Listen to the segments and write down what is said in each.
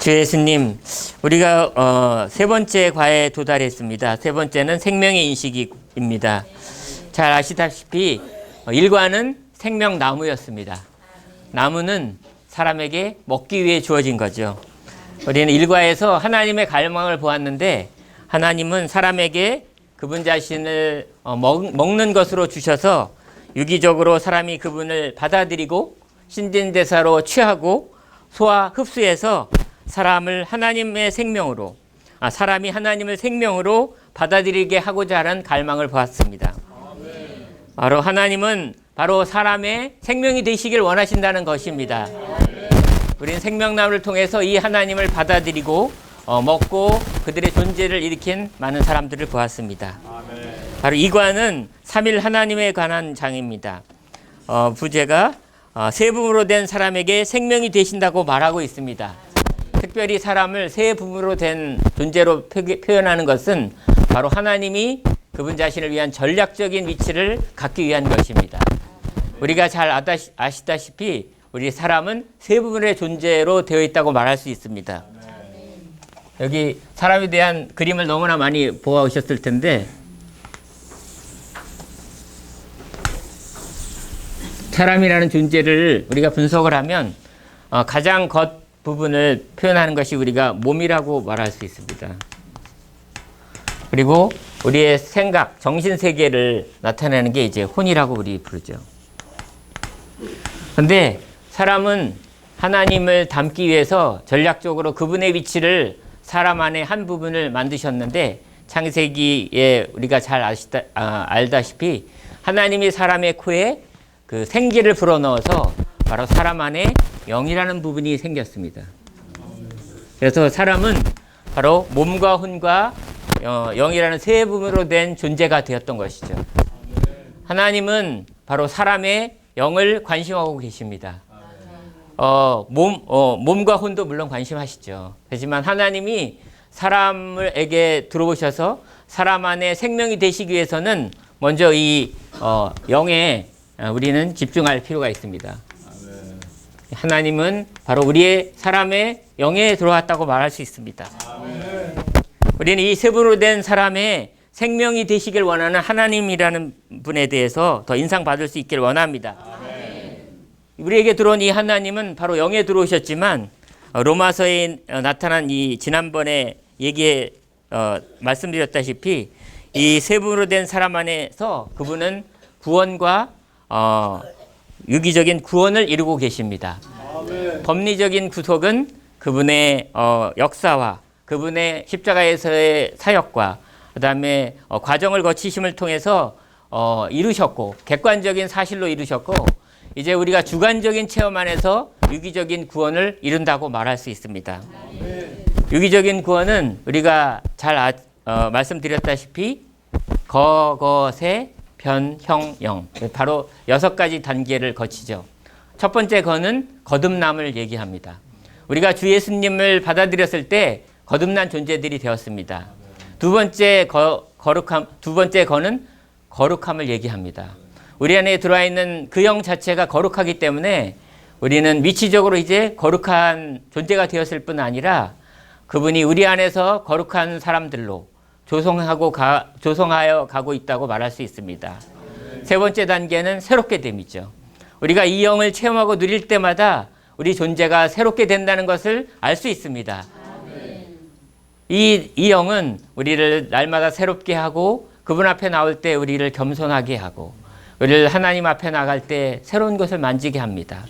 주 예수님, 우리가 세 번째 과에 도달했습니다. 세 번째는 생명의 인식입니다. 잘 아시다시피 1과는 생명나무였습니다. 나무는 사람에게 먹기 위해 주어진 거죠. 우리는 1과에서 하나님의 갈망을 보았는데 하나님은 사람에게 그분 자신을 먹는 것으로 주셔서 유기적으로 사람이 그분을 받아들이고 신진대사로 취하고 소화 흡수해서 사람이 하나님의 생명으로 받아들이게 하고자 하는 갈망을 보았습니다. 바로 하나님은 바로 사람의 생명이 되시길 원하신다는 것입니다. 우리는 생명나무를 통해서 이 하나님을 받아들이고 먹고 그들의 존재를 일으킨 많은 사람들을 보았습니다. 바로 이 과는 삼일 하나님에 관한 장입니다. 부제가 세 부분으로 된 사람에게 생명이 되신다고 말하고 있습니다. 특별히 사람을 세 부분으로 된 존재로 표현하는 것은 바로 하나님이 그분 자신을 위한 전략적인 위치를 갖기 위한 것입니다. 우리가 잘 아시다시피 우리 사람은 세 부분의 존재로 되어 있다고 말할 수 있습니다. 여기 사람에 대한 그림을 너무나 많이 보아오셨을 텐데 사람이라는 존재를 우리가 분석을 하면 가장 겉부분을 표현하는 것이 우리가 몸이라고 말할 수 있습니다. 그리고 우리의 생각, 정신세계를 나타내는 게 이제 혼이라고 우리 부르죠. 그런데 사람은 하나님을 닮기 위해서 전략적으로 그분의 위치를 사람 안에 한 부분을 만드셨는데 창세기에 우리가 잘 알다시피 하나님이 사람의 코에 그 생기를 불어넣어서 바로 사람 안에 영이라는 부분이 생겼습니다. 그래서 사람은 바로 몸과 혼과 영이라는 세 부분으로 된 존재가 되었던 것이죠. 하나님은 바로 사람의 영을 관심하고 계십니다. 몸과 혼도 물론 관심하시죠. 하지만 하나님이 사람에게 들어오셔서 사람 안에 생명이 되시기 위해서는 먼저 이 영에 우리는 집중할 필요가 있습니다. 하나님은 바로 우리의 사람의 영에 들어왔다고 말할 수 있습니다. 우리는 이 세 분으로 된 사람의 생명이 되시길 원하는 하나님이라는 분에 대해서 더 인상받을 수 있기를 원합니다. 우리에게 들어온 이 하나님은 바로 영에 들어오셨지만 로마서에 나타난 이 지난번에 말씀드렸다시피 이 세 분으로 된 사람 안에서 그분은 구원과 유기적인 구원을 이루고 계십니다. 법리적인 구속은 그분의 역사와 그분의 십자가에서의 사역과 그 다음에 과정을 거치심을 통해서 이루셨고 객관적인 사실로 이루셨고 이제 우리가 주관적인 체험 안에서 유기적인 구원을 이룬다고 말할 수 있습니다. 유기적인 구원은 우리가 잘 말씀드렸다시피 거세 변, 형, 영 바로 6가지 단계를 거치죠. 첫 번째 거는 거듭남을 얘기합니다. 우리가 주 예수님을 받아들였을 때 거듭난 존재들이 되었습니다. 두 번째 거는 거룩함을 얘기합니다. 우리 안에 들어와 있는 그 영 자체가 거룩하기 때문에 우리는 위치적으로 이제 거룩한 존재가 되었을 뿐 아니라 그분이 우리 안에서 거룩한 사람들로 조성하여 가고 있다고 말할 수 있습니다. 세 번째 단계는 새롭게 됨이죠. 우리가 이 영을 체험하고 누릴 때마다 우리 존재가 새롭게 된다는 것을 알 수 있습니다. 이 영은 우리를 날마다 새롭게 하고 그분 앞에 나올 때 우리를 겸손하게 하고 우리를 하나님 앞에 나갈 때 새로운 것을 만지게 합니다.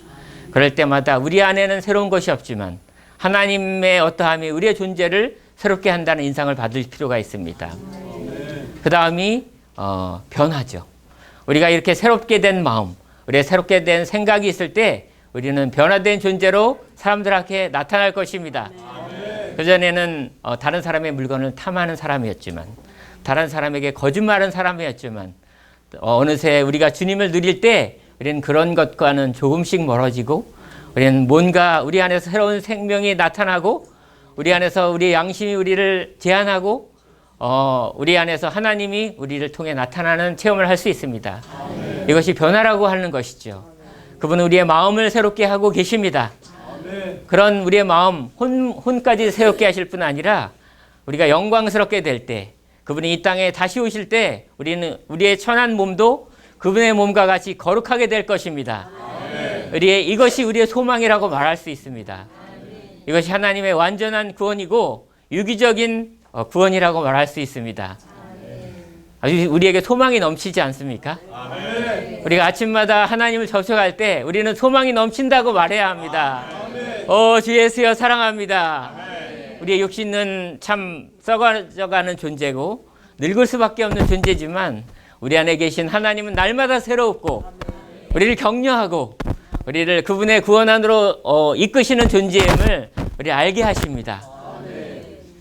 그럴 때마다 우리 안에는 새로운 것이 없지만 하나님의 어떠함이 우리의 존재를 새롭게 한다는 인상을 받을 필요가 있습니다. 그 다음이 변화죠. 우리가 이렇게 새롭게 된 마음, 우리의 새롭게 된 생각이 있을 때 우리는 변화된 존재로 사람들에게 나타날 것입니다. 그전에는 다른 사람의 물건을 탐하는 사람이었지만 다른 사람에게 거짓말하는 사람이었지만 어느새 우리가 주님을 누릴 때 우리는 그런 것과는 조금씩 멀어지고 우리는 뭔가 우리 안에서 새로운 생명이 나타나고 우리 안에서 우리의 양심이 우리를 제한하고 우리 안에서 하나님이 우리를 통해 나타나는 체험을 할 수 있습니다. 이것이 변화라고 하는 것이죠. 그분은 우리의 마음을 새롭게 하고 계십니다. 그런 우리의 마음, 혼까지 새롭게 하실 뿐 아니라 우리가 영광스럽게 될 때, 그분이 이 땅에 다시 오실 때 우리의 천한 몸도 그분의 몸과 같이 거룩하게 될 것입니다. 이것이 우리의 소망이라고 말할 수 있습니다. 이것이 하나님의 완전한 구원이고 유기적인 구원이라고 말할 수 있습니다. 우리에게 소망이 넘치지 않습니까? 우리가 아침마다 하나님을 접촉할 때 우리는 소망이 넘친다고 말해야 합니다. 주 예수여 사랑합니다. 우리의 육신은 참 썩어져가는 존재고 늙을 수밖에 없는 존재지만 우리 안에 계신 하나님은 날마다 새롭고 우리를 격려하고 우리를 그분의 구원 안으로 이끄시는 존재임을 우리 알게 하십니다.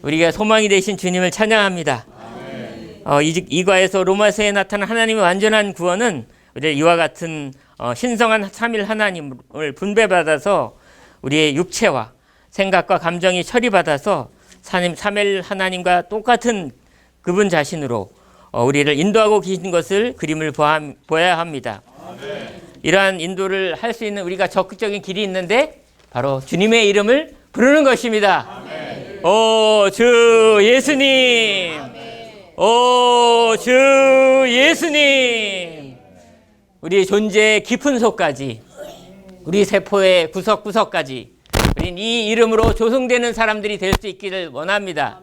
우리가 소망이 되신 주님을 찬양합니다. 이과에서 로마서에 나타난 하나님의 완전한 구원은 우리 이와 같은 신성한 삼일 하나님을 분배받아서 우리의 육체와 생각과 감정이 처리받아서 삼일 하나님과 똑같은 그분 자신으로 우리를 인도하고 계신 것을 그림을 보아야 합니다. 이러한 인도를 할 수 있는 우리가 적극적인 길이 있는데 바로 주님의 이름을 부르는 것입니다. 주 예수님, 주 예수님. 우리 존재의 깊은 속까지, 우리 세포의 구석구석까지 우린 이 이름으로 조성되는 사람들이 될 수 있기를 원합니다.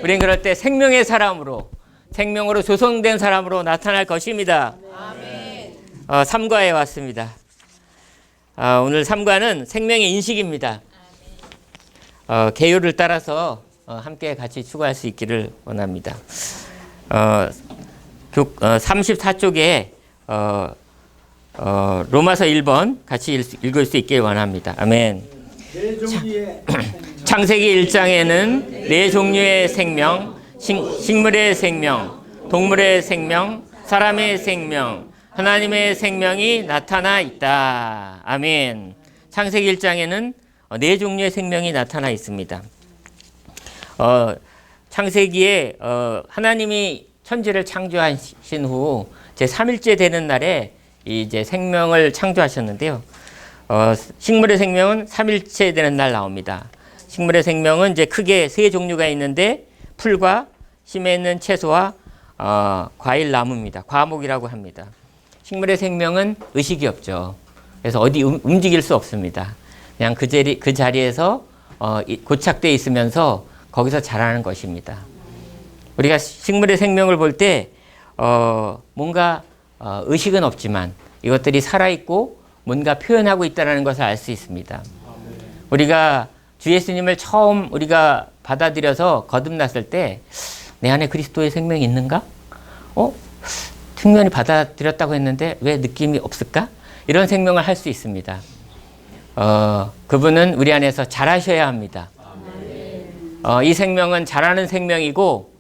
우린 그럴 때 생명의 사람으로, 생명으로 조성된 사람으로 나타날 것입니다. 3과에 왔습니다. 오늘 3과는 생명의 인식입니다. 개요를 따라서 함께 같이 추구할 수 있기를 원합니다. 34쪽에 로마서 1번 같이 읽을 수 있길 원합니다. 아멘. 창세기 1장에는 네 종류의 생명, 식물의 생명, 동물의 생명, 사람의 생명, 하나님의 생명이 나타나 있다. 아멘. 창세기 1장에는 네 종류의 생명이 나타나 있습니다. 창세기에 하나님이 천지를 창조하신 후 제3일째 되는 날에 이제 생명을 창조하셨는데요. 식물의 생명은 3일째 되는 날 나옵니다. 식물의 생명은 이제 크게 세 종류가 있는데 풀과 심에 있는 채소와 과일 나무입니다. 과목이라고 합니다. 식물의 생명은 의식이 없죠. 그래서 어디 움직일 수 없습니다. 그냥 그 자리에서 고착되어 있으면서 거기서 자라는 것입니다. 우리가 식물의 생명을 볼 때 뭔가 의식은 없지만 이것들이 살아있고 뭔가 표현하고 있다는 것을 알 수 있습니다. 우리가 주 예수님을 처음 우리가 받아들여서 거듭났을 때 내 안에 그리스도의 생명이 있는가? 충분히 받아들였다고 했는데 왜 느낌이 없을까? 이런 생명을 할 수 있습니다. 그분은 우리 안에서 자라셔야 합니다. 이 생명은 자라는 생명이고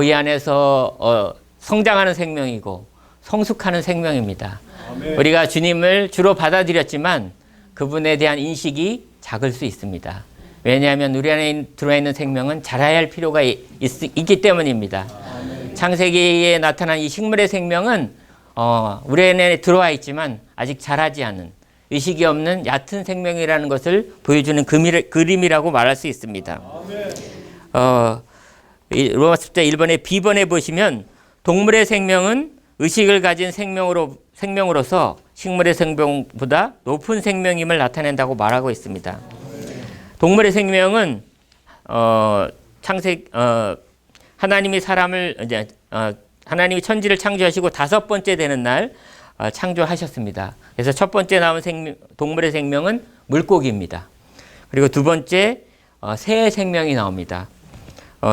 이 안에서 성장하는 생명이고 성숙하는 생명입니다. 우리가 주님을 주로 받아들였지만 그분에 대한 인식이 작을 수 있습니다. 왜냐하면 우리 안에 들어와 있는 생명은 자라야 할 필요가 있기 때문입니다. 창세기에 나타난 이 식물의 생명은 우리 안에 들어와 있지만 아직 자라지 않은 의식이 없는 얕은 생명이라는 것을 보여주는 그림이라고 말할 수 있습니다. 로마서 10장 1번에 B번에 보시면 동물의 생명은 의식을 가진 생명으로서 식물의 생명보다 높은 생명임을 나타낸다고 말하고 있습니다. 동물의 생명은 하나님이 하나님이 천지를 창조하시고 5번째 되는 날 창조하셨습니다. 그래서 첫 번째 나온 동물의 생명은 물고기입니다. 그리고 두 번째 새의 생명이 나옵니다.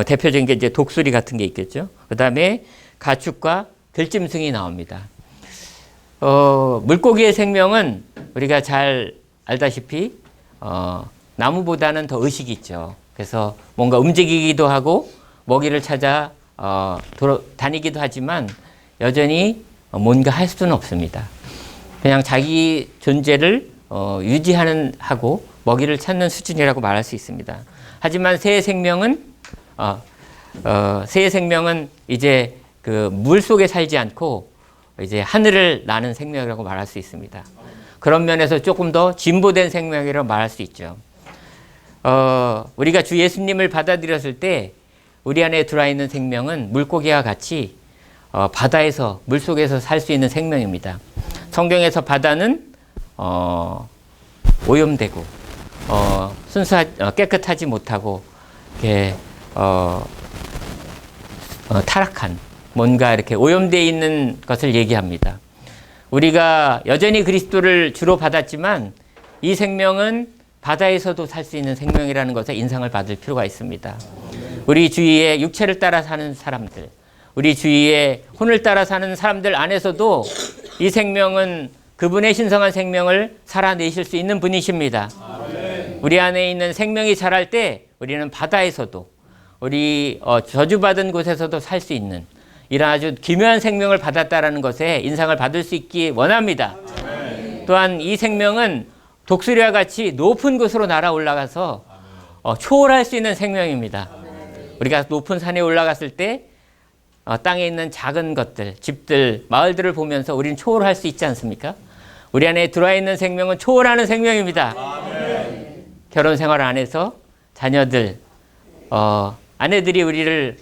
대표적인 게 이제 독수리 같은 게 있겠죠. 그 다음에 가축과 들짐승이 나옵니다. 물고기의 생명은 우리가 잘 알다시피 나무보다는 더 의식이 있죠. 그래서 뭔가 움직이기도 하고 먹이를 찾아 다니기도 하지만 여전히 뭔가 할 수는 없습니다. 그냥 자기 존재를 하고 먹이를 찾는 수준이라고 말할 수 있습니다. 하지만 새의 생명은 이제 그 물 속에 살지 않고 이제 하늘을 나는 생명이라고 말할 수 있습니다. 그런 면에서 조금 더 진보된 생명이라고 말할 수 있죠. 우리가 주 예수님을 받아들였을 때 우리 안에 들어와 있는 생명은 물고기와 같이 바다에서, 물속에서 살 수 있는 생명입니다. 성경에서 바다는 오염되고 깨끗하지 못하고 이렇게 타락한, 뭔가 이렇게 오염되어 있는 것을 얘기합니다. 우리가 여전히 그리스도를 주로 받았지만 이 생명은 바다에서도 살 수 있는 생명이라는 것에 인상을 받을 필요가 있습니다. 우리 주위에 육체를 따라 사는 사람들, 우리 주위에 혼을 따라 사는 사람들 안에서도 이 생명은 그분의 신성한 생명을 살아내실 수 있는 분이십니다. 우리 안에 있는 생명이 자랄 때 우리는 바다에서도, 우리 저주받은 곳에서도 살 수 있는 이런 아주 기묘한 생명을 받았다라는 것에 인상을 받을 수 있기 원합니다. 또한 이 생명은 독수리와 같이 높은 곳으로 날아 올라가서 초월할 수 있는 생명입니다. 우리가 높은 산에 올라갔을 때 땅에 있는 작은 것들, 집들, 마을들을 보면서 우리는 초월할 수 있지 않습니까? 우리 안에 들어와 있는 생명은 초월하는 생명입니다. 결혼 생활 안에서 자녀들, 아내들이 우리를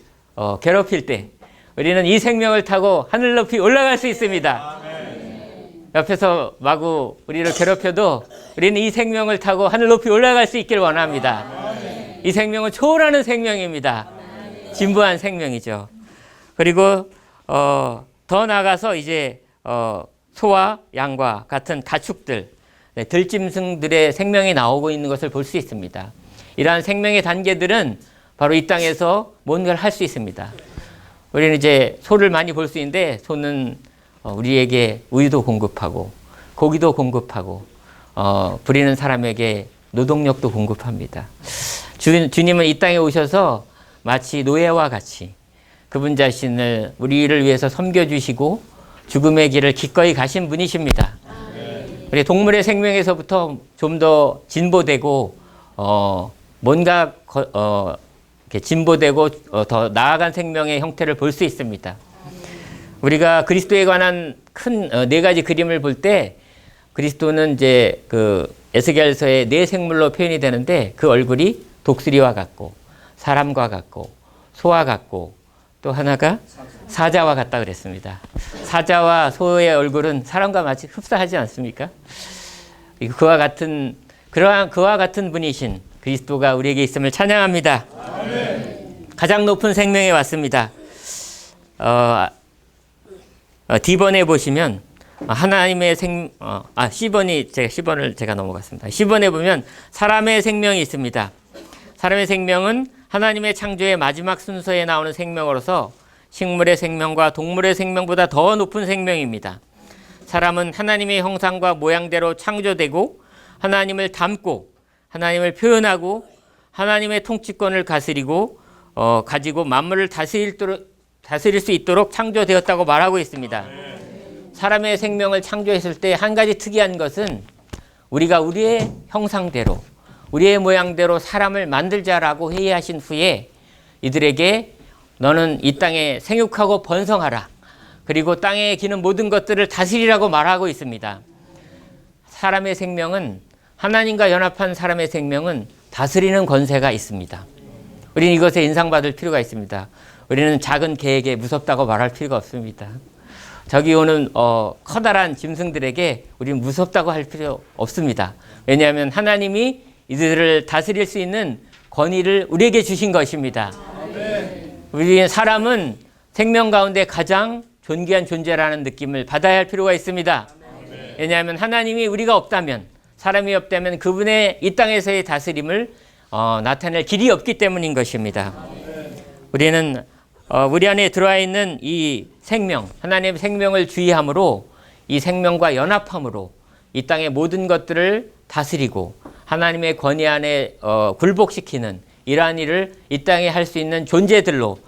괴롭힐 때 우리는 이 생명을 타고 하늘 높이 올라갈 수 있습니다. 옆에서 마구 우리를 괴롭혀도 우리는 이 생명을 타고 하늘 높이 올라갈 수 있길 원합니다. 이 생명은 초월하는 생명입니다. 진부한 생명이죠. 그리고 더 나아가서 이제 소와 양과 같은 가축들, 들짐승들의 생명이 나오고 있는 것을 볼 수 있습니다. 이러한 생명의 단계들은 바로 이 땅에서 뭔가를 할 수 있습니다. 우리는 이제 소를 많이 볼 수 있는데 소는 우리에게 우유도 공급하고 고기도 공급하고 부리는 사람에게 노동력도 공급합니다. 주님은 이 땅에 오셔서 마치 노예와 같이 그분 자신을 우리를 위해서 섬겨주시고 죽음의 길을 기꺼이 가신 분이십니다. 우리 동물의 생명에서부터 좀 더 진보되고 뭔가 이렇게 진보되고 더 나아간 생명의 형태를 볼 수 있습니다. 우리가 그리스도에 관한 큰 네 가지 그림을 볼 때 그리스도는 이제 그 에스겔서의 네 생물로 표현이 되는데 그 얼굴이 독수리와 같고 사람과 같고 소와 같고 또 하나가 사자와 같다 그랬습니다. 사자와 소의 얼굴은 사람과 마치 흡사하지 않습니까? 그와 같은 분이신 그리스도가 우리에게 있음을 찬양합니다. 가장 높은 생명에 왔습니다. D번에 보시면 하나님의 C번을 제가 넘어갔습니다. C번에 보면 사람의 생명이 있습니다. 사람의 생명은 하나님의 창조의 마지막 순서에 나오는 생명으로서 식물의 생명과 동물의 생명보다 더 높은 생명입니다. 사람은 하나님의 형상과 모양대로 창조되고 하나님을 닮고 하나님을 표현하고 하나님의 통치권을 가지고 만물을 다스릴 수 있도록 창조되었다고 말하고 있습니다. 사람의 생명을 창조했을 때 한 가지 특이한 것은 우리가 우리의 형상대로 우리의 모양대로 사람을 만들자라고 회의하신 후에 이들에게 너는 이 땅에 생육하고 번성하라. 그리고 땅에 기는 모든 것들을 다스리라고 말하고 있습니다. 사람의 생명은 하나님과 연합한 사람의 생명은 다스리는 권세가 있습니다. 우리는 이것에 인상받을 필요가 있습니다. 우리는 작은 개에게 무섭다고 말할 필요가 없습니다. 저기 오는 커다란 짐승들에게 우리는 무섭다고 할 필요 없습니다. 왜냐하면 하나님이 이들을 다스릴 수 있는 권위를 우리에게 주신 것입니다. 우리 사람은 생명 가운데 가장 존귀한 존재라는 느낌을 받아야 할 필요가 있습니다. 왜냐하면 하나님이 우리가 없다면, 사람이 없다면 그분의 이 땅에서의 다스림을 나타낼 길이 없기 때문인 것입니다. 우리는 우리 안에 들어와 있는 이 생명, 하나님의 생명을 주의함으로 이 생명과 연합함으로 이 땅의 모든 것들을 다스리고 하나님의 권위 안에 굴복시키는 이러한 일을 이 땅에 할 수 있는 존재들로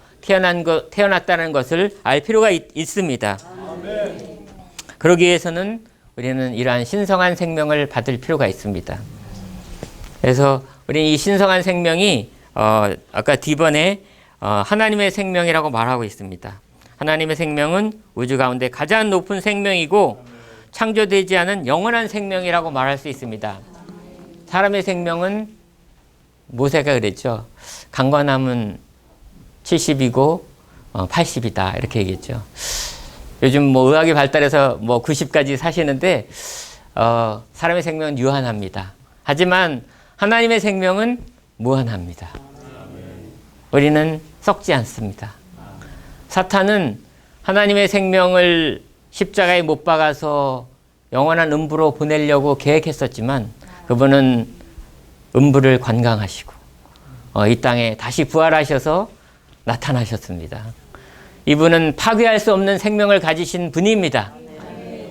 태어났다는 것을 알 필요가 있습니다. 그러기 위해서는 우리는 이러한 신성한 생명을 받을 필요가 있습니다. 그래서 우리는 이 신성한 생명이 아까 D번에 하나님의 생명이라고 말하고 있습니다. 하나님의 생명은 우주 가운데 가장 높은 생명이고 창조되지 않은 영원한 생명이라고 말할 수 있습니다. 사람의 생명은 모세가 그랬죠. 강건함은 70이고 80이다 이렇게 얘기했죠. 요즘 뭐 의학이 발달해서 뭐 90까지 사시는데 사람의 생명은 유한합니다. 하지만 하나님의 생명은 무한합니다. 우리는 썩지 않습니다. 사탄은 하나님의 생명을 십자가에 못 박아서 영원한 음부로 보내려고 계획했었지만 그분은 음부를 관광하시고 이 땅에 다시 부활하셔서 나타나셨습니다. 이분은 파괴할 수 없는 생명을 가지신 분입니다.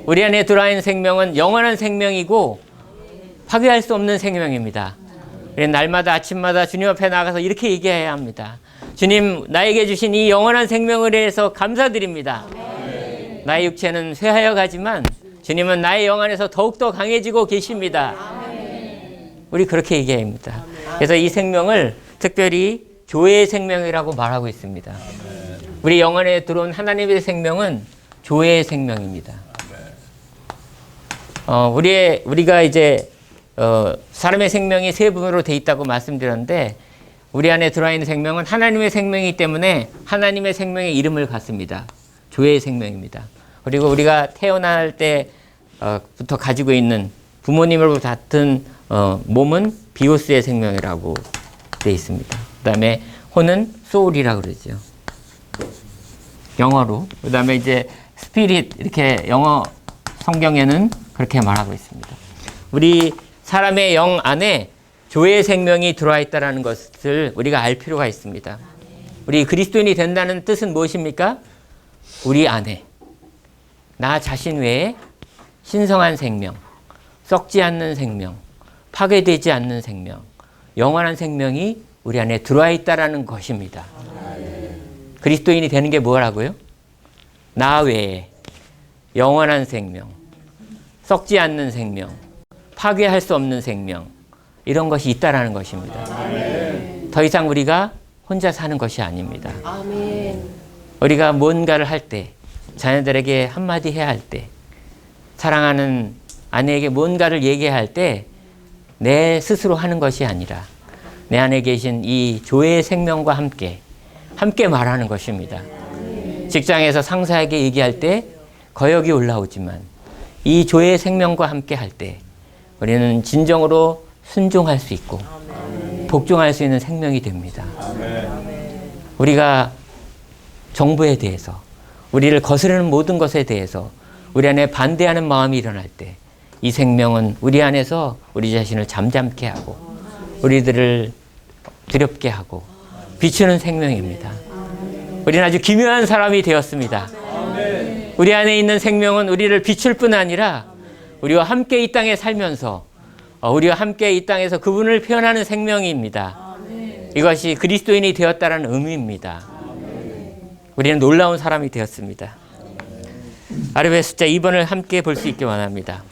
우리 안에 들어있는 생명은 영원한 생명이고 파괴할 수 없는 생명입니다. 우리는 날마다 아침마다 주님 앞에 나가서 이렇게 얘기해야 합니다. 주님, 나에게 주신 이 영원한 생명을 위해서 감사드립니다. 나의 육체는 쇠하여 가지만 주님은 나의 영 안에서 더욱더 강해지고 계십니다. 우리 그렇게 얘기해야 합니다. 그래서 이 생명을 특별히 조회의 생명이라고 말하고 있습니다. 우리 영 안에 들어온 하나님의 생명은 조회의 생명입니다. 우리가 이제 사람의 생명이 세 부분으로 돼 있다고 말씀드렸는데 우리 안에 들어있는 생명은 하나님의 생명이기 때문에 하나님의 생명의 이름을 갖습니다. 조회의 생명입니다. 그리고 우리가 태어날 때부터 가지고 있는 부모님으로부터 같은 몸은 비오스의 생명이라고 되어 있습니다. 그 다음에 혼은 소울이라고 그러죠. 영어로. 그 다음에 이제 스피릿 이렇게 영어 성경에는 그렇게 말하고 있습니다. 우리 사람의 영 안에 조회의 생명이 들어와 있다는 것을 우리가 알 필요가 있습니다. 우리 그리스도인이 된다는 뜻은 무엇입니까? 우리 안에 나 자신 외에 신성한 생명, 썩지 않는 생명, 파괴되지 않는 생명, 영원한 생명이 우리 안에 들어와 있다는 것입니다. 그리스도인이 되는 게 뭐라고요? 나 외에 영원한 생명, 썩지 않는 생명, 파괴할 수 없는 생명, 이런 것이 있다라는 것입니다. 더 이상 우리가 혼자 사는 것이 아닙니다. 우리가 뭔가를 할 때, 자녀들에게 한마디 해야 할 때, 사랑하는 아내에게 뭔가를 얘기해야 할 때 내 스스로 하는 것이 아니라 내 안에 계신 이 조회의 생명과 함께 말하는 것입니다. 직장에서 상사에게 얘기할 때 거역이 올라오지만 이 조회의 생명과 함께 할 때 우리는 진정으로 순종할 수 있고 복종할 수 있는 생명이 됩니다. 우리가 정부에 대해서 우리를 거스르는 모든 것에 대해서 우리 안에 반대하는 마음이 일어날 때 이 생명은 우리 안에서 우리 자신을 잠잠케 하고 우리들을 두렵게 하고 비추는 생명입니다. 우리는 아주 기묘한 사람이 되었습니다. 우리 안에 있는 생명은 우리를 비출 뿐 아니라 우리와 함께 이 땅에 살면서 우리와 함께 이 땅에서 그분을 표현하는 생명입니다. 이것이 그리스도인이 되었다는 의미입니다. 우리는 놀라운 사람이 되었습니다. 아르베 숫자 2번을 함께 볼 수 있게 원합니다.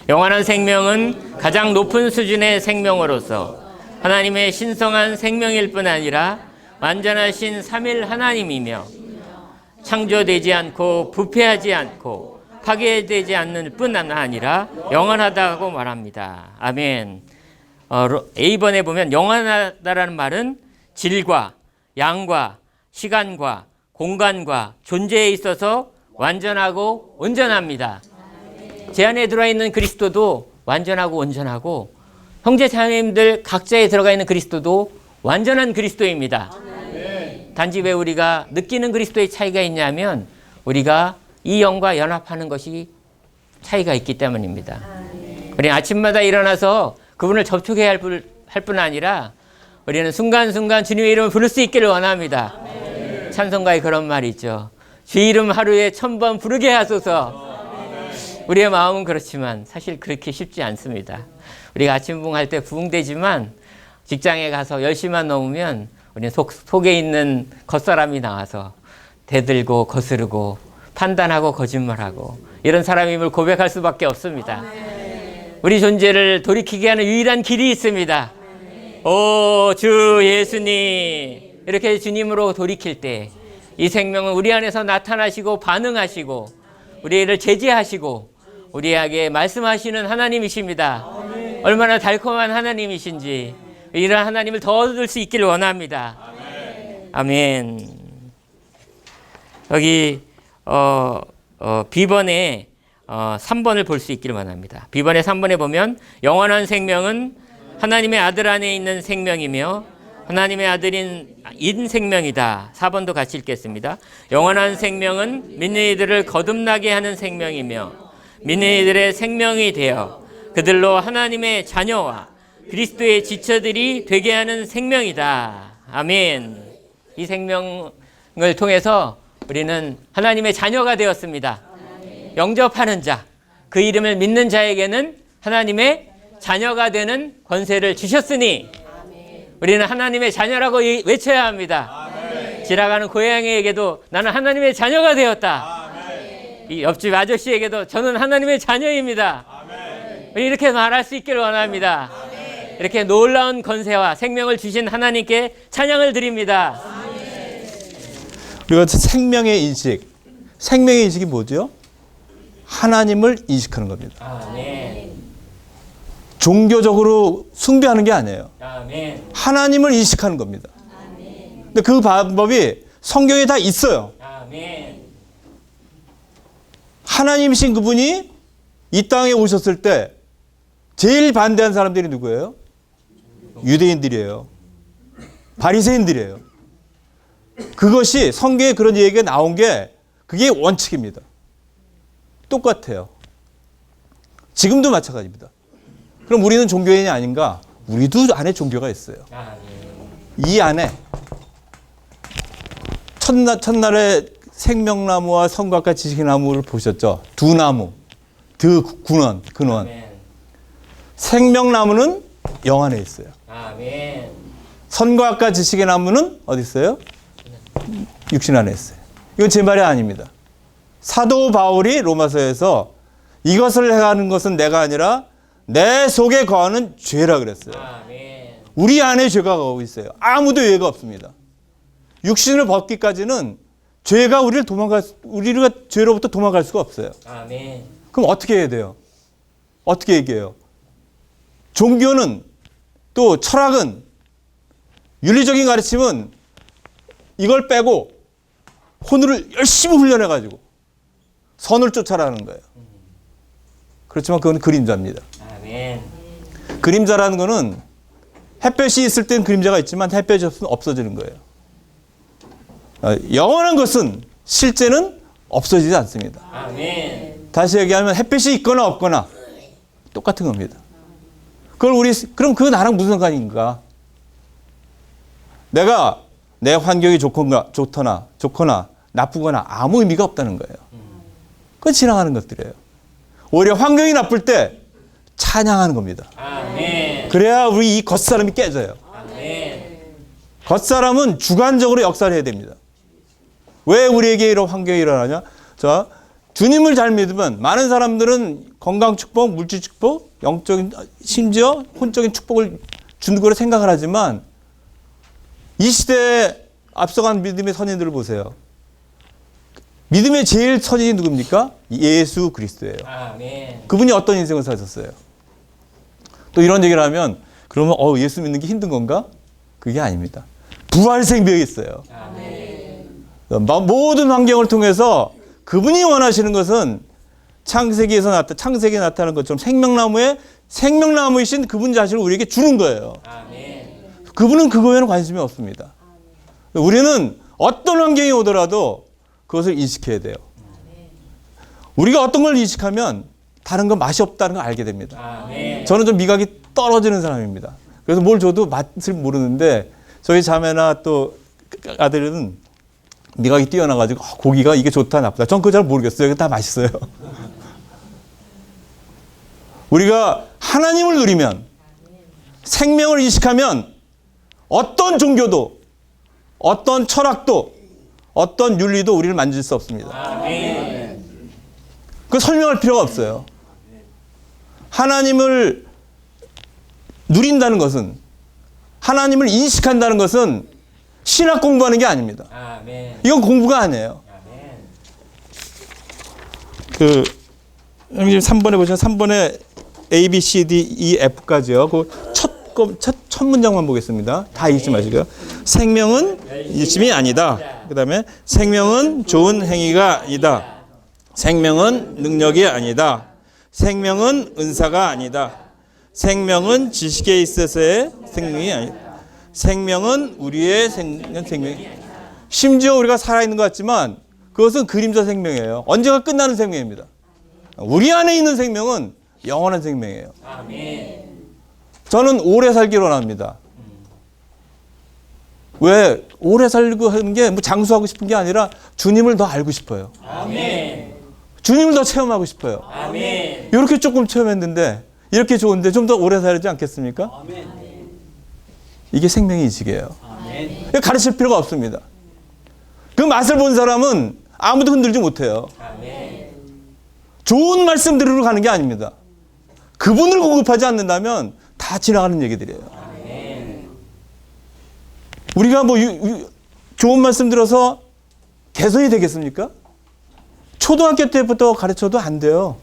영원한 생명은 가장 높은 수준의 생명으로서 하나님의 신성한 생명일 뿐 아니라 완전하신 삼일 하나님이며 창조되지 않고 부패하지 않고 파괴되지 않는 뿐 아니라 영원하다고 말합니다. 아멘. A번에 보면 영원하다라는 말은 질과 양과 시간과 공간과 존재에 있어서 완전하고 온전합니다. 제 안에 들어와 있는 그리스도도 완전하고 온전하고 형제 자매님들 각자에 들어가 있는 그리스도도 완전한 그리스도입니다. 단지 왜 우리가 느끼는 그리스도의 차이가 있냐면 우리가 이 영과 연합하는 것이 차이가 있기 때문입니다. 우리는 아침마다 일어나서 그분을 접촉해야 할 뿐 아니라 우리는 순간순간 주님의 이름을 부를 수 있기를 원합니다. 찬송가에 그런 말이 있죠. 주 이름 하루에 1000번 부르게 하소서. 우리의 마음은 그렇지만 사실 그렇게 쉽지 않습니다. 우리가 아침 부흥할 때 부흥되지만 직장에 가서 10시만 넘으면 우리는 속에 있는 겉사람이 나와서 대들고 거스르고 판단하고 거짓말하고 이런 사람임을 고백할 수밖에 없습니다. 우리 존재를 돌이키게 하는 유일한 길이 있습니다. 오, 주 예수님, 이렇게 주님으로 돌이킬 때 이 생명은 우리 안에서 나타나시고 반응하시고 우리를 제지하시고 우리에게 말씀하시는 하나님이십니다. 얼마나 달콤한 하나님이신지 이런 하나님을 더 얻을 수 있기를 원합니다. 아멘. 여기 비번에 3번을 볼 수 있기를 원합니다. 비번의 3번에 보면 영원한 생명은 하나님의 아들 안에 있는 생명이며 하나님의 아들인 인 생명이다. 4번도 같이 읽겠습니다. 영원한 생명은 믿는 이들을 거듭나게 하는 생명이며 믿는 이들의 생명이 되어 그들로 하나님의 자녀와 그리스도의 지처들이 되게 하는 생명이다. 아멘. 이 생명을 통해서 우리는 하나님의 자녀가 되었습니다. 영접하는 자, 그 이름을 믿는 자에게는 하나님의 자녀가 되는 권세를 주셨으니 우리는 하나님의 자녀라고 외쳐야 합니다. 지나가는 고양이에게도 나는 하나님의 자녀가 되었다. 이 옆집 아저씨에게도 저는 하나님의 자녀입니다. 우리 이렇게 말할 수 있기를 원합니다. 이렇게 놀라운 권세와 생명을 주신 하나님께 찬양을 드립니다. 그리고 생명의 인식, 생명의 인식이 뭐죠? 하나님을 인식하는 겁니다. 아멘. 종교적으로 숭배하는 게 아니에요. 아멘. 하나님을 인식하는 겁니다. 근데 그 방법이 성경에 다 있어요. 아멘. 하나님이신 그분이 이 땅에 오셨을 때 제일 반대한 사람들이 누구예요? 유대인들이에요. 바리새인들이에요. 그것이 성경에 그런 얘기가 나온 게 그게 원칙입니다. 똑같아요. 지금도 마찬가지입니다. 그럼 우리는 종교인이 아닌가? 우리도 안에 종교가 있어요. 이 안에 첫날에 생명나무와 선과과 지식의 나무를 보셨죠? 두 나무, 근원. 생명나무는 영 안에 있어요. 아멘. 선과과 지식의 나무는 어디 있어요? 육신 안에 있어요. 이건 제 말이 아닙니다. 사도 바울이 로마서에서 이것을 행하는 것은 내가 아니라 내 속에 거하는 죄라 그랬어요. 아멘. 우리 안에 죄가 거하고 있어요. 아무도 예외가 없습니다. 육신을 벗기까지는 죄가 우리가 죄로부터 도망갈 수가 없어요. 아멘. 그럼 어떻게 해야 돼요? 어떻게 얘기해요? 종교는 또 철학은 윤리적인 가르침은 이걸 빼고 혼을 열심히 훈련해가지고 선을 쫓아라는 거예요. 그렇지만 그건 그림자입니다. 아멘. 그림자라는 거는 햇볕이 있을 땐 그림자가 있지만 햇볕이 없으면 없어지는 거예요. 영원한 것은 실제는 없어지지 않습니다. 아멘. 다시 얘기하면 햇빛이 있거나 없거나 똑같은 겁니다. 그럼 그거 나랑 무슨 상관인가? 내가 내 환경이 좋거나 나쁘거나 아무 의미가 없다는 거예요. 그건 지나가는 것들이에요. 오히려 환경이 나쁠 때 찬양하는 겁니다. 아멘. 그래야 우리 이 겉사람이 깨져요. 아멘. 겉사람은 주관적으로 역사를 해야 됩니다. 왜 우리에게 이런 환경이 일어나냐? 자, 주님을 잘 믿으면 많은 사람들은 건강 축복, 물질 축복, 영적인 심지어 혼적인 축복을 주는 거로 생각을 하지만 이 시대에 앞서간 믿음의 선인들을 보세요. 믿음의 제일 선인이 누굽니까? 예수 그리스도예요. 아멘. 그분이 어떤 인생을 사셨어요? 또 이런 얘기를 하면 그러면 예수 믿는 게 힘든 건가? 그게 아닙니다. 부활 생명이 있어요. 아멘. 모든 환경을 통해서 그분이 원하시는 것은 창세기에 나타나는 것처럼 생명나무이신 그분 자신을 우리에게 주는 거예요. 아멘. 그분은 그거에는 관심이 없습니다. 우리는 어떤 환경이 오더라도 그것을 인식해야 돼요. 우리가 어떤 걸 인식하면 다른 건 맛이 없다는 걸 알게 됩니다. 아멘. 저는 좀 미각이 떨어지는 사람입니다. 그래서 뭘 줘도 맛을 모르는데 저희 자매나 또 아들은 미각이 뛰어나가지고 고기가 이게 좋다 나쁘다. 전 그거 잘 모르겠어요. 이게 다 맛있어요. 우리가 하나님을 누리면 생명을 인식하면 어떤 종교도 어떤 철학도 어떤 윤리도 우리를 만질 수 없습니다. 아멘. 그 설명할 필요가 없어요. 하나님을 누린다는 것은 하나님을 인식한다는 것은 신학 공부하는 게 아닙니다. 아멘. 이건 공부가 아니에요. 아멘. 형님 3번에 보시면 3번에 A, B, C, D, E, F까지요. 그 첫 문장만 보겠습니다. 다 읽지 마시고요. 생명은 일심이 아니다. 그 다음에 생명은 좋은 행위가 아니다. 생명은 능력이 아니다. 생명은 은사가 아니다. 생명은 지식에 있어서의 생명이 아니다. 생명은 우리의 생명이 심지어 우리가 살아있는 것 같지만 그것은 그림자 생명이에요. 언제가 끝나는 생명입니다. 우리 안에 있는 생명은 영원한 생명이에요. 저는 오래 살기를 원합니다. 왜? 오래 살고 하는 게 뭐 장수하고 싶은 게 아니라 주님을 더 알고 싶어요. 주님을 더 체험하고 싶어요. 이렇게 조금 체험했는데 이렇게 좋은데 좀 더 오래 살지 않겠습니까? 이게 생명의 이식이에요. 가르칠 필요가 없습니다. 그 맛을 본 사람은 아무도 흔들지 못해요. 좋은 말씀 들으러 가는 게 아닙니다. 그분을 공급하지 않는다면 다 지나가는 얘기들이에요. 우리가 뭐 좋은 말씀 들어서 개선이 되겠습니까? 초등학교 때부터 가르쳐도 안 돼요.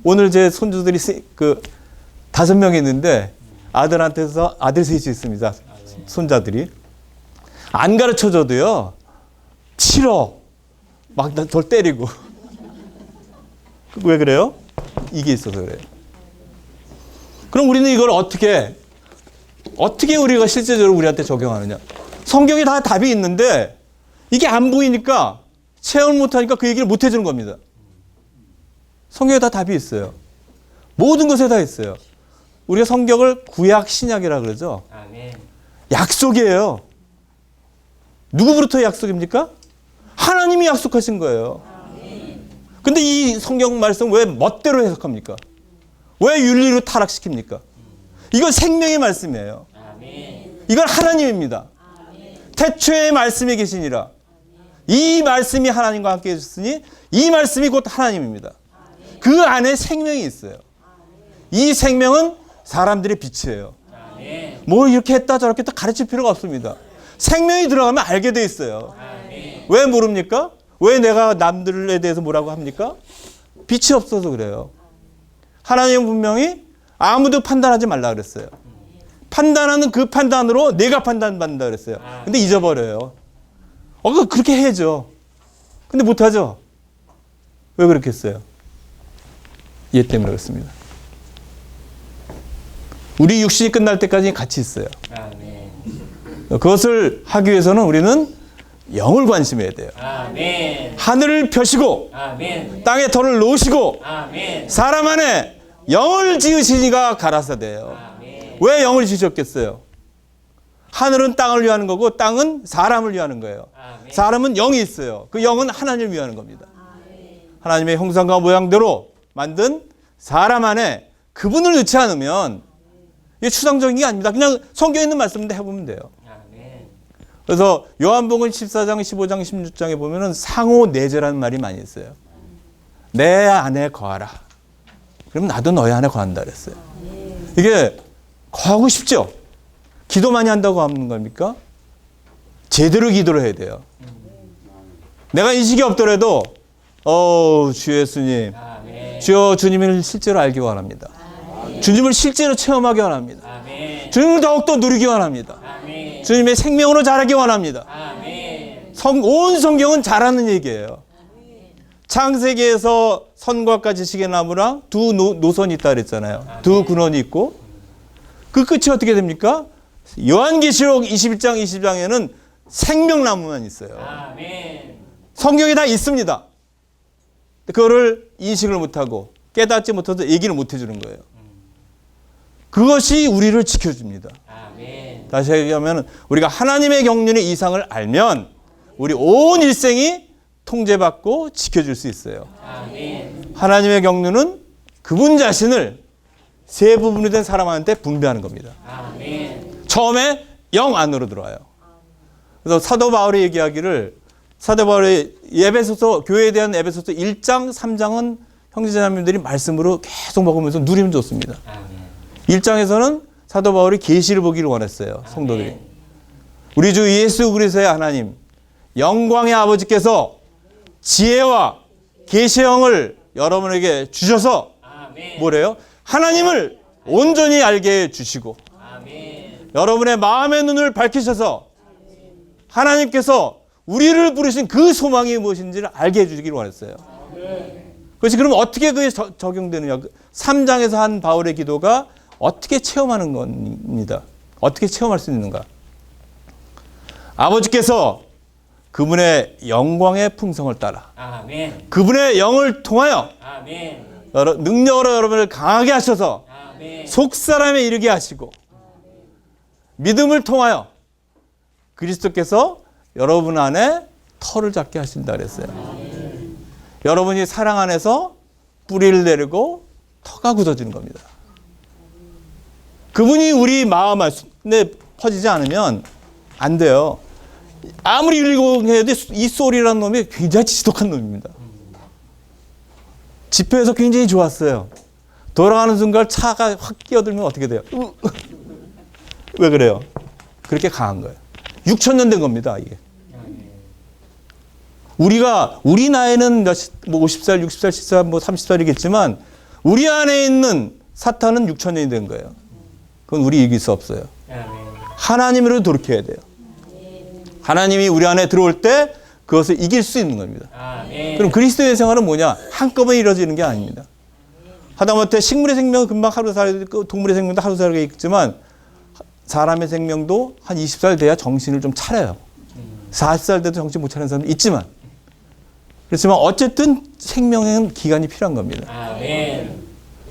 오늘 제 손주들이 5명이 있는데 아들한테서 아들 셋이 있습니다. 손자들이. 안 가르쳐줘도요. 싫어. 막 덜 때리고. 왜 그래요? 이게 있어서 그래요. 그럼 우리는 이걸 어떻게 우리가 실제적으로 우리한테 적용하느냐. 성경에 다 답이 있는데 이게 안 보이니까 체험을 못하니까 그 얘기를 못 해주는 겁니다. 성경에 다 답이 있어요. 모든 것에 다 있어요. 우리가 성경을 구약 신약이라 그러죠. 약속이에요. 누구부터 약속입니까? 하나님이 약속하신 거예요. 근데 이 성경 말씀 왜 멋대로 해석합니까? 왜 윤리로 타락시킵니까? 이건 생명의 말씀이에요. 이건 하나님입니다. 태초에 말씀이 계시니라. 이 말씀이 하나님과 함께 해주셨으니 이 말씀이 곧 하나님입니다. 그 안에 생명이 있어요. 이 생명은 사람들의 빛이에요. 뭐 이렇게 했다 저렇게 했다 가르칠 필요가 없습니다. 생명이 들어가면 알게 돼 있어요. 왜 모릅니까? 왜 내가 남들에 대해서 뭐라고 합니까? 빛이 없어서 그래요. 하나님은 분명히 아무도 판단하지 말라 그랬어요. 판단하는 그 판단으로 내가 판단받는다 그랬어요. 근데 잊어버려요. 그렇게 해야죠. 근데 못하죠. 왜 그렇게 했어요? 얘 때문에 그렇습니다. 우리 육신이 끝날 때까지 같이 있어요. 그것을 하기 위해서는 우리는 영을 관심해야 돼요. 하늘을 펴시고 땅에 터를 놓으시고 사람 안에 영을 지으시니가 가라사대요. 왜 영을 지으셨겠어요? 하늘은 땅을 위하는 거고 땅은 사람을 위하는 거예요. 사람은 영이 있어요. 그 영은 하나님을 위하는 겁니다. 하나님의 형상과 모양대로 만든 사람 안에 그분을 넣지 않으면 이게 추상적인 게 아닙니다. 그냥 성경에 있는 말씀인데 해보면 돼요. 그래서 요한복음 14장, 15장, 16장에 보면은 상호 내재라는 말이 많이 있어요. 내 안에 거하라. 그럼 나도 너희 안에 거한다 그랬어요. 이게 거하고 싶죠? 기도 많이 한다고 하는 겁니까? 제대로 기도를 해야 돼요. 내가 인식이 없더라도 주 예수님, 주여 주님을 실제로 알기 원합니다. 주님을 실제로 체험하기 원합니다. 주님을 더욱더 누리기 원합니다. 주님의 생명으로 자라기 원합니다. 온 성경은 잘하는 얘기예요. 창세기에서 선과 지식의 나무랑 두 노선이 있다 그랬잖아요. 두 근원이 있고 그 끝이 어떻게 됩니까? 요한계시록 21장 20장에는 생명나무만 있어요. 성경이 다 있습니다. 그거를 인식을 못하고 깨닫지 못해서 얘기를 못 해주는 거예요. 그것이 우리를 지켜줍니다. 다시 얘기하면 우리가 하나님의 경륜의 이상을 알면 우리 온 일생이 통제받고 지켜줄 수 있어요. 하나님의 경륜은 그분 자신을 세 부분이 된 사람한테 분배하는 겁니다. 처음에 영 안으로 들어와요. 그래서 사도 바울이 얘기하기를 사도 바울의 교회에 대한 에베소서 1장, 3장은 형제자매들이 말씀으로 계속 먹으면서 누리면 좋습니다. 1장에서는 사도 바울이 계시를 보기를 원했어요. 성도들이. 우리 주 예수 그리스도의 하나님 영광의 아버지께서 지혜와 계시형을 여러분에게 주셔서 아멘. 뭐래요? 하나님을 온전히 알게 해주시고 아멘. 여러분의 마음의 눈을 밝히셔서 하나님께서 우리를 부르신 그 소망이 무엇인지를 알게 해주시기를 원했어요. 그것이 그럼 어떻게 그게 적용되느냐? 3장에서 한 바울의 기도가 어떻게 체험하는 겁니다. 어떻게 체험할 수 있는가? 아버지께서 그분의 영광의 풍성을 따라 아멘. 그분의 영을 통하여 아멘. 능력으로 여러분을 강하게 하셔서 아멘. 속사람에 이르게 하시고 믿음을 통하여 그리스도께서 여러분 안에 터를 잡게 하신다 그랬어요. 여러분이 사랑 안에서 뿌리를 내리고 터가 굳어지는 겁니다. 그분이 우리 마음 안에 퍼지지 않으면 안 돼요. 아무리 율리공해도 이 소리라는 놈이 굉장히 지독한 놈입니다. 집회에서 굉장히 좋았어요. 돌아가는 순간 차가 확 끼어들면 어떻게 돼요? 왜 그래요? 그렇게 강한 거예요. 6,000년 된 겁니다, 이게. 우리 나이는 뭐 50살, 60살, 70살, 뭐 30살이겠지만 우리 안에 있는 사탄은 6,000년이 된 거예요. 그건 우리 이길 수 없어요. 하나님으로 돌이켜야 돼요. 하나님이 우리 안에 들어올 때 그것을 이길 수 있는 겁니다. 그럼 그리스도의 생활은 뭐냐? 한꺼번에 이루어지는 게 아닙니다. 하다못해 식물의 생명은 금방 하루 살게 있고 동물의 생명도 하루 살게 있지만 사람의 생명도 한 20살 돼야 정신을 좀 차려요. 40살 돼도 정신 못 차리는 사람도 있지만 그렇지만 어쨌든 생명에는 기간이 필요한 겁니다.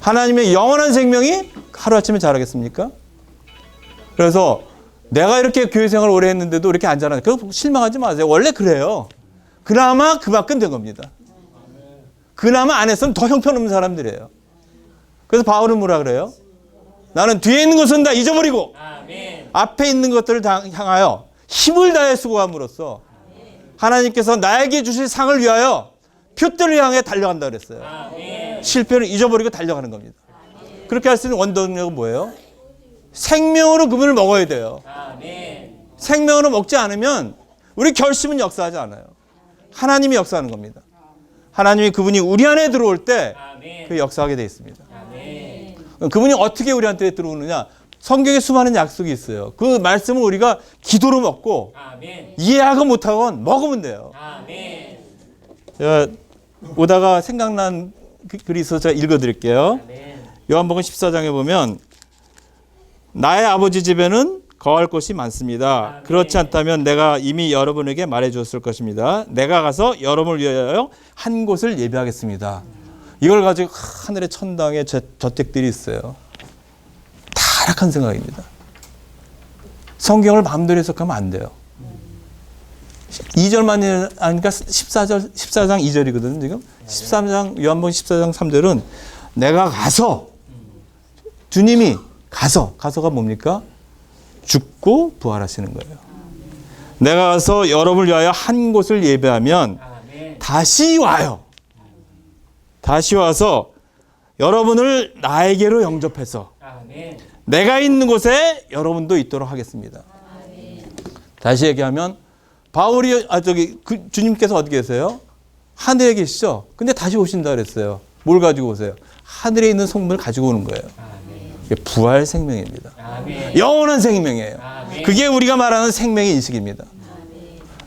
하나님의 영원한 생명이 하루아침에 자라겠습니까? 그래서 내가 이렇게 교회 생활을 오래 했는데도 이렇게 안 자라요. 그거 실망하지 마세요. 원래 그래요. 그나마 그만큼 된 겁니다. 그나마 안에서는 더 형편없는 사람들이에요. 그래서 바울은 뭐라 그래요? 나는 뒤에 있는 것은 다 잊어버리고 앞에 있는 것들을 향하여 힘을 다해 수고함으로써 하나님께서 나에게 주실 상을 위하여 표대를 향해 달려간다 그랬어요. 실패를 잊어버리고 달려가는 겁니다. 그렇게 할 수 있는 원동력은 뭐예요? 생명으로 그분을 먹어야 돼요. 생명으로 먹지 않으면 우리 결심은 역사하지 않아요. 하나님이 역사하는 겁니다. 하나님이 그분이 우리 안에 들어올 때 그 역사하게 되어 있습니다. 그분이 어떻게 우리한테 들어오느냐? 성경에 수많은 약속이 있어요. 그 말씀을 우리가 기도로 먹고 이해하고 못하건 먹으면 돼요. 오다가 생각난 글이 있어서 제가 읽어드릴게요. 요한복음 14장에 보면 나의 아버지 집에는 거할 곳이 많습니다. 그렇지 않다면 내가 이미 여러분에게 말해주었을 것입니다. 내가 가서 여러분을 위하여 한 곳을 예비하겠습니다. 이걸 가지고 하늘의 천당에 저택들이 있어요. 타락한 생각입니다. 성경을 마음대로 해석하면 안 돼요. 2절만 하니까 14장 2절이거든요. 지금 13장 요한복음 14장 3절은 내가 가서 주님이 가서가 뭡니까? 죽고 부활하시는 거예요. 내가 가서 여러분을 위하여 한 곳을 예배하면 다시 와요. 다시 와서 여러분을 나에게로 영접해서 내가 있는 곳에 여러분도 있도록 하겠습니다. 다시 얘기하면 바울이 주님께서 어디 계세요? 하늘에 계시죠? 근데 다시 오신다 그랬어요. 뭘 가지고 오세요? 하늘에 있는 성분을 가지고 오는 거예요. 부활 생명입니다. 영원한 생명이에요. 그게 우리가 말하는 생명의 인식입니다.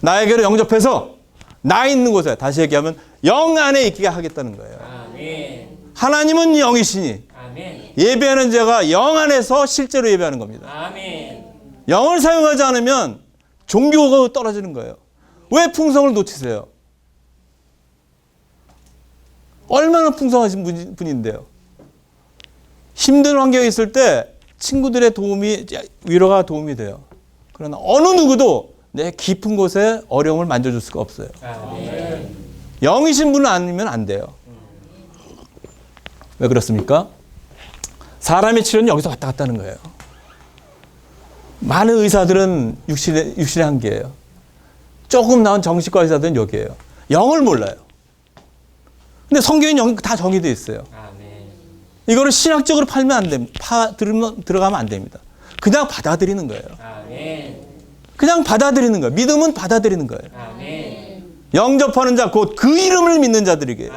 나에게로 영접해서 나 있는 곳에 다시 얘기하면 영 안에 있게 하겠다는 거예요. 하나님은 영이시니 예배하는 자가 영 안에서 실제로 예배하는 겁니다. 영을 사용하지 않으면 종교가 떨어지는 거예요. 왜 풍성을 놓치세요? 얼마나 풍성하신 분인데요. 힘든 환경에 있을 때 친구들의 위로가 도움이 돼요. 그러나 어느 누구도 내 깊은 곳에 어려움을 만져줄 수가 없어요. 영이신 분은 아니면 안 돼요. 왜 그렇습니까? 사람의 치료는 여기서 왔다 갔다 하는 거예요. 많은 의사들은 육신의 한계예요. 조금 나은 정신과 의사들은 여기에요. 영을 몰라요. 근데 성경에는 다 정의되어 있어요. 이거를 신학적으로 팔면 안 됩니다. 들어가면 안 됩니다. 그냥 받아들이는 거예요. 그냥 받아들이는 거예요. 믿음은 받아들이는 거예요. 영접하는 자, 곧 그 이름을 믿는 자들에게.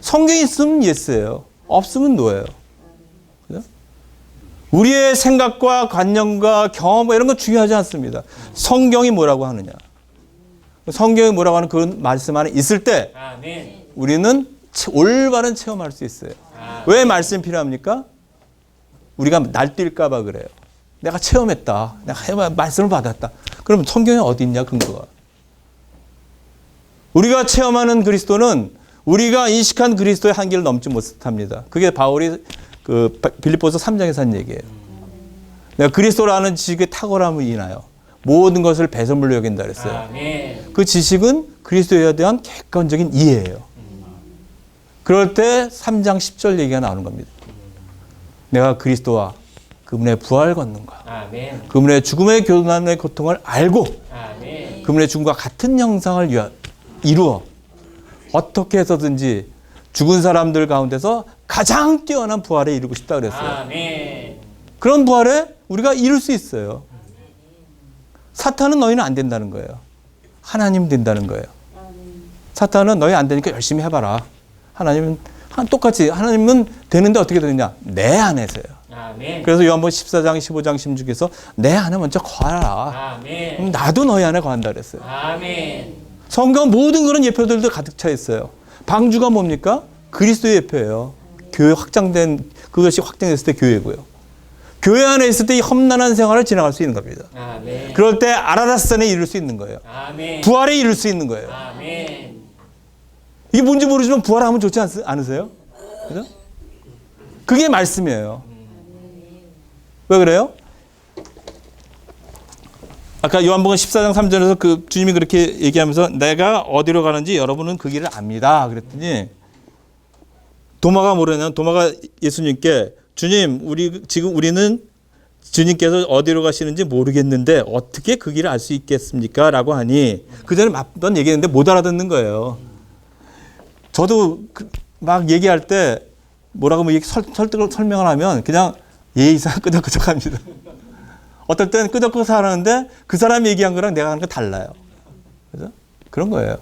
성경이 있으면 예스예요. 없으면 노예요. 그죠? 우리의 생각과 관념과 경험 이런 거 중요하지 않습니다. 성경이 뭐라고 하느냐. 성경이 뭐라고 하는 그 말씀 안에 있을 때 아멘. 우리는 올바른 체험할 수 있어요. 왜 말씀이 필요합니까? 우리가 날뛸까 봐 그래요. 내가 체험했다. 내가 말씀을 받았다. 그럼 성경에 어디 있냐 근거가. 우리가 체험하는 그리스도는 우리가 인식한 그리스도의 한계를 넘지 못합니다. 그게 바울이 그 빌립보서 3장에서 한 얘기예요. 내가 그리스도라는 지식의 탁월함을 인하여 모든 것을 배설물로 여긴다 그랬어요. 아멘. 그 지식은 그리스도에 대한 객관적인 이해예요. 그럴 때 3장 10절 얘기가 나오는 겁니다. 내가 그리스도와 그분의 부활 권능과 아멘. 그분의 죽음의 교단의 고통을 알고 아멘. 그분의 죽음과 같은 형상을 이루어 어떻게 해서든지 죽은 사람들 가운데서 가장 뛰어난 부활에 이루고 싶다 그랬어요. 아멘. 그런 부활에 우리가 이룰 수 있어요. 사탄은 너희는 안 된다는 거예요. 하나님 된다는 거예요. 사탄은 너희 안 되니까 열심히 해봐라. 하나님은 똑같이 하나님은 되는데 어떻게 되느냐? 내 안에서요. 아멘. 그래서 요한복음 14장, 15장, 16에서 내 안에 먼저 거하라. 아멘. 그럼 나도 너희 안에 거한다 그랬어요. 아멘. 성경 모든 그런 예표들도 가득 차 있어요. 방주가 뭡니까? 그리스도의 예표예요. 교회 확장된 그것이 확장됐을 때 교회고요. 교회 안에 있을 때 이 험난한 생활을 지나갈 수 있는 겁니다. 아멘. 그럴 때 아라다스산에 이룰 수 있는 거예요. 아멘. 부활에 이룰 수 있는 거예요. 아멘. 이게 뭔지 모르지만 부활하면 좋지 않으세요? 그죠? 그게 말씀이에요. 왜 그래요? 아까 요한복음 14장 3절에서 그 주님이 그렇게 얘기하면서 내가 어디로 가는지 여러분은 그 길을 압니다. 그랬더니 도마가 뭐라냐면 도마가 예수님께 주님 우리는 주님께서 어디로 가시는지 모르겠는데 어떻게 그 길을 알 수 있겠습니까? 라고 하니 그 전에 몇 번 얘기했는데 못 알아듣는 거예요. 저도 막 얘기할 때 뭐라고 설명을 하면 그냥 예의상 끄덕끄덕합니다. 어떨 때는 끄덕끄덕 하는데 그 사람이 얘기한 거랑 내가 하는 거 달라요. 그래서 그런 거예요.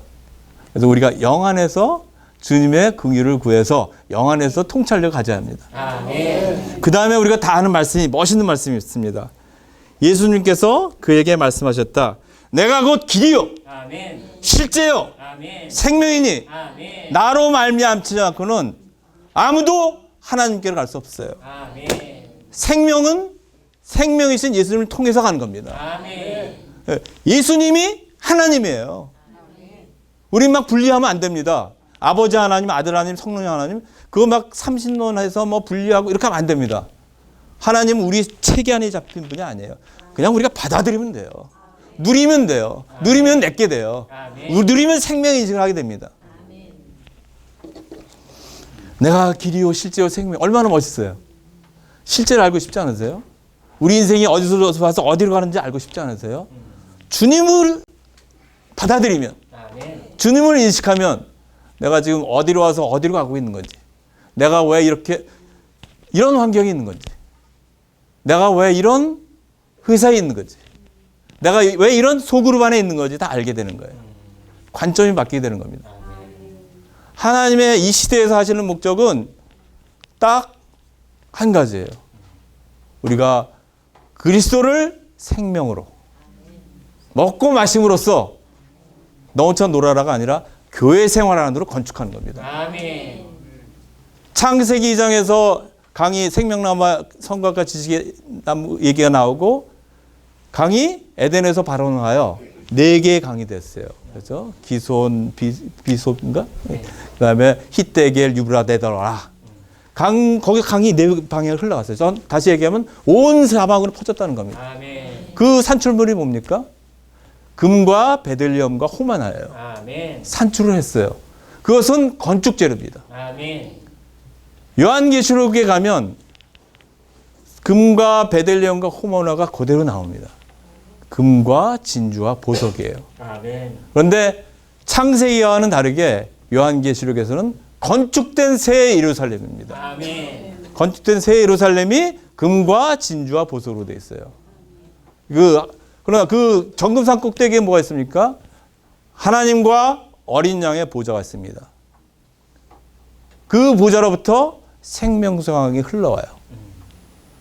그래서 우리가 영 안에서 주님의 긍휼을 구해서 영 안에서 통찰력을 가져야 합니다. 아멘. 그 다음에 우리가 다 아는 말씀이 멋있는 말씀이 있습니다. 예수님께서 그에게 말씀하셨다. 내가 곧 길이요 아멘. 실제요 아멘. 생명이니 아멘. 나로 말미암지 않고는 아무도 하나님께로 갈 수 없어요. 아멘. 생명이신 예수님을 통해서 가는 겁니다. 아멘. 예수님이 하나님이에요. 우리 막 분리하면 안 됩니다. 아버지 하나님, 아들 하나님, 성령 하나님 그거 막 삼신론해서 뭐 분리하고 이렇게 하면 안 됩니다. 하나님은 우리 체계 안에 잡힌 분이 아니에요. 그냥 우리가 받아들이면 돼요. 누리면 돼요. 누리면 내게 돼요. 누리면 생명 인식을 하게 됩니다. 내가 길이요 실제요 생명 얼마나 멋있어요. 실제를 알고 싶지 않으세요? 우리 인생이 어디서 와서 어디로 가는지 알고 싶지 않으세요? 주님을 받아들이면 주님을 인식하면 내가 지금 어디로 와서 어디로 가고 있는 건지 내가 왜 이런 환경에 있는 건지 내가 왜 이런 회사에 있는 건지 내가 왜 이런 소그룹 안에 있는 건지 다 알게 되는 거예요. 관점이 바뀌게 되는 겁니다. 하나님의 이 시대에서 하시는 목적은 딱 한 가지예요. 우리가 그리스도를 생명으로 먹고 마심으로써 너 혼자 놀아라가 아니라 교회 생활 안으로 건축하는 겁니다. 아멘. 창세기 2장에서 강이 생명나무 선과과 지식의 나무 얘기가 나오고 강이 에덴에서 발원하여 4개의 강이 됐어요. 그래서 기손, 비손인가? 네. 그다음에 히데겔, 유브라데더라. 거기 강이 4방향을 흘러갔어요. 전 다시 얘기하면 온 사방으로 퍼졌다는 겁니다. 아멘. 그 산출물이 뭡니까? 금과 베들리엄과 호마나예요. 아멘. 산출을 했어요. 그것은 건축 재료입니다. 아멘. 요한계시록에 가면 금과 베들리엄과 호마나가 그대로 나옵니다. 금과 진주와 보석이에요. 아멘. 그런데 창세기와는 다르게 요한계시록에서는 건축된 새 예루살렘입니다. 아멘. 건축된 새 예루살렘이 금과 진주와 보석으로 되어 있어요. 그러나 그 정금산 꼭대기에 뭐가 있습니까? 하나님과 어린 양의 보좌가 있습니다. 그 보좌로부터 생명수강이 흘러와요.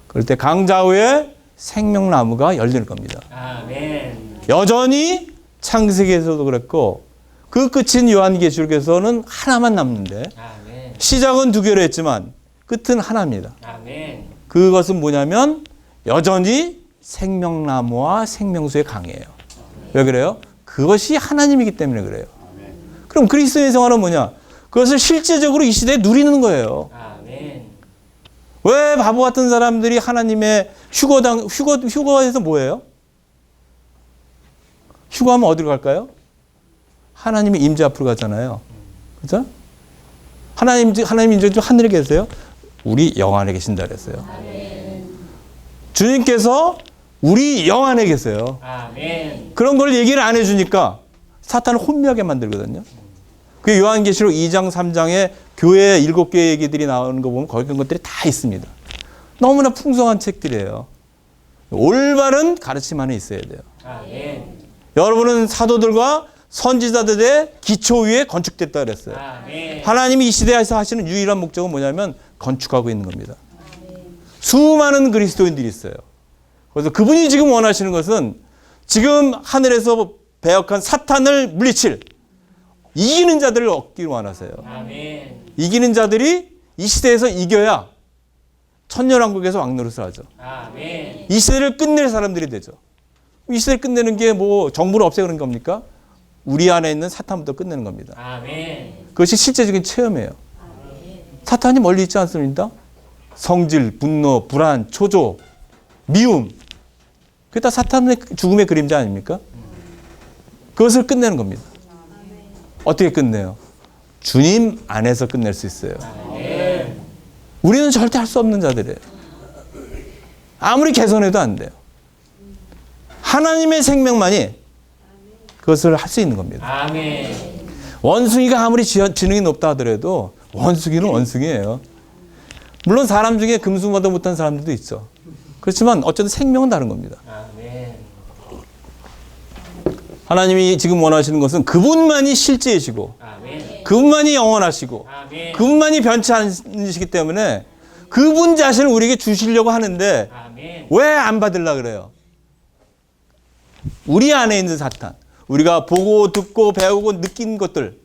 그럴 때 강좌후에 생명나무가 열리는 겁니다. 아멘. 여전히 창세기에서도 그랬고 그 끝인 요한계시록에서는 하나만 남는데 아멘. 시작은 두 개로 했지만 끝은 하나입니다. 아멘. 그것은 뭐냐면 여전히 생명나무와 생명수의 강이에요. 왜 그래요? 그것이 하나님이기 때문에 그래요. 그럼 그리스도의 생활은 뭐냐? 그것을 실제적으로 이 시대에 누리는 거예요. 아멘. 왜 바보 같은 사람들이 하나님의 휴거에서 뭐예요? 휴거하면 어디로 갈까요? 하나님의 임재 앞으로 가잖아요. 그죠? 하나님 이제 좀 하늘에 계세요? 우리 영 안에 계신다 그랬어요. 주님께서 우리 영 안에 계세요. 아멘. 그런 걸 얘기를 안 해주니까 사탄을 혼미하게 만들거든요. 그 요한계시록 2장 3장에 교회 7개 얘기들이 나오는 거 보면 거기 그런 것들이 다 있습니다. 너무나 풍성한 책들이에요. 올바른 가르침 안에 있어야 돼요. 아멘. 여러분은 사도들과 선지자들의 기초 위에 건축됐다 그랬어요. 아멘. 하나님이 이 시대에서 하시는 유일한 목적은 뭐냐면 건축하고 있는 겁니다. 수많은 그리스도인들이 있어요. 그래서 그분이 지금 원하시는 것은 지금 하늘에서 배역한 사탄을 물리칠 이기는 자들을 얻기를 원하세요. 아멘. 이기는 자들이 이 시대에서 이겨야 천년왕국에서 왕노릇을 하죠. 아멘. 이 시대를 끝낼 사람들이 되죠. 이 시대를 끝내는 게 뭐 정부를 없애는 겁니까? 우리 안에 있는 사탄부터 끝내는 겁니다. 아멘. 그것이 실제적인 체험이에요. 사탄이 멀리 있지 않습니까? 성질, 분노, 불안, 초조, 미움. 그게 다 사탄의 죽음의 그림자 아닙니까? 그것을 끝내는 겁니다. 어떻게 끝내요? 주님 안에서 끝낼 수 있어요. 우리는 절대 할 수 없는 자들이에요. 아무리 개선해도 안 돼요. 하나님의 생명만이 그것을 할 수 있는 겁니다. 아멘. 원숭이가 아무리 지능이 높다 하더라도 원숭이는 원숭이에요. 물론 사람 중에 금수보다 못한 사람들도 있죠. 그렇지만 어쨌든 생명은 다른 겁니다. 아멘. 하나님이 지금 원하시는 것은 그분만이 실제이시고 아멘. 그분만이 영원하시고 아멘. 그분만이 변치 않으시기 때문에 그분 자신을 우리에게 주시려고 하는데 아멘. 왜 안 받으려고 그래요? 우리 안에 있는 사탄, 우리가 보고 듣고 배우고 느낀 것들,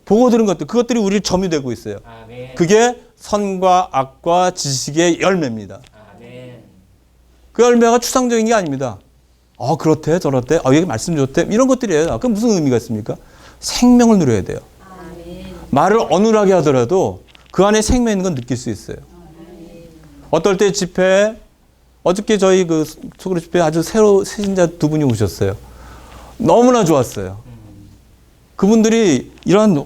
보고 들은 것들, 그것들이 우리를 점유되고 있어요. 아멘. 그게 선과 악과 지식의 열매입니다. 아멘. 그 열매가 추상적인 게 아닙니다. 그렇대 저렇대 여기 말씀 좋대 이런 것들이에요. 그럼 무슨 의미가 있습니까? 생명을 누려야 돼요. 말을 어눌하게 하더라도 그 안에 생명 있는 건 느낄 수 있어요. 어떨 때 집회에 어저께 저희 그 소그룹 집회에 아주 새로 신자 두 분이 오셨어요. 너무나 좋았어요. 그분들이 이런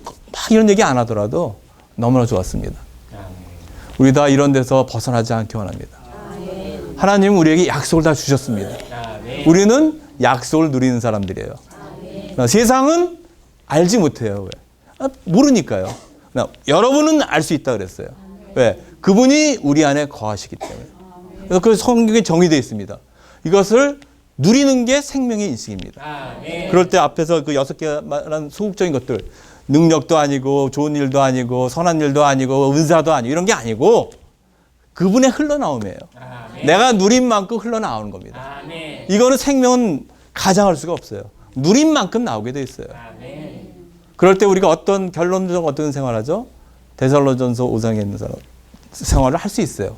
얘기 안 하더라도 너무나 좋았습니다. 아멘. 우리 다 이런 데서 벗어나지 않기 원합니다. 하나님은 우리에게 약속을 다 주셨습니다. 아멘. 우리는 약속을 누리는 사람들이에요. 세상은 알지 못해요. 왜? 모르니까요. 여러분은 알 수 있다 그랬어요. 왜? 그분이 우리 안에 거하시기 때문에. 그래서 그 성경에 정의되어 있습니다. 이것을 누리는 게 생명의 인식입니다. 아멘. 그럴 때 앞에서 그 6개 말한 소극적인 것들, 능력도 아니고 좋은 일도 아니고 선한 일도 아니고 은사도 아니고 이런 게 아니고 그분의 흘러나옴이에요. 아멘. 내가 누린 만큼 흘러나오는 겁니다. 아멘. 이거는 생명은 가장할 수가 없어요. 누린 만큼 나오게 돼 있어요. 아멘. 그럴 때 우리가 어떤 결론적 어떤 생활하죠? 데살로전서 5장에 있는 생활을 할 수 있어요.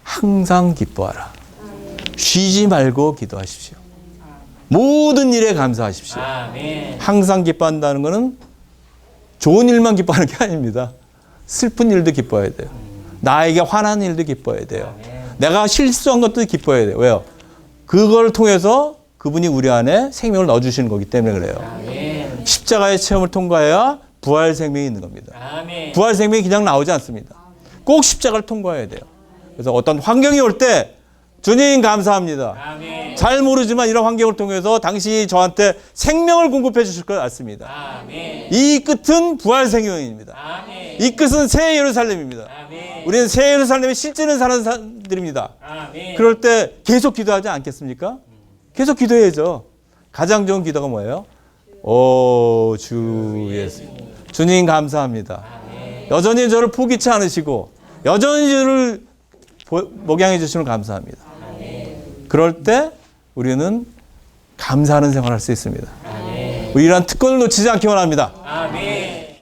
항상 기뻐하라. 쉬지 말고 기도하십시오. 모든 일에 감사하십시오. 아멘. 항상 기뻐한다는 것은 좋은 일만 기뻐하는 게 아닙니다. 슬픈 일도 기뻐해야 돼요. 나에게 화난 일도 기뻐해야 돼요. 내가 실수한 것도 기뻐해야 돼요. 왜요? 그걸 통해서 그분이 우리 안에 생명을 넣어주시는 거기 때문에 그래요. 아멘. 십자가의 체험을 통과해야 부활 생명이 있는 겁니다. 아멘. 부활 생명이 그냥 나오지 않습니다. 꼭 십자가를 통과해야 돼요. 그래서 어떤 환경이 올 때 주님 감사합니다. 아멘. 잘 모르지만 이런 환경을 통해서 당신이 저한테 생명을 공급해 주실 걸 압니다. 아멘. 이 끝은 부활 생명입니다. 아멘. 이 끝은 새 예루살렘입니다. 아멘. 우리는 새 예루살렘에 실제는 사는 사람들입니다. 아멘. 그럴 때 계속 기도하지 않겠습니까? 계속 기도해야죠. 가장 좋은 기도가 뭐예요? 오 주 예수. 주님 감사합니다. 여전히 저를 포기치 않으시고 여전히 저를 목양해 주시는 감사합니다. 그럴 때 우리는 감사하는 생활을 할 수 있습니다. 우리 이러한 특권을 놓치지 않기 원합니다.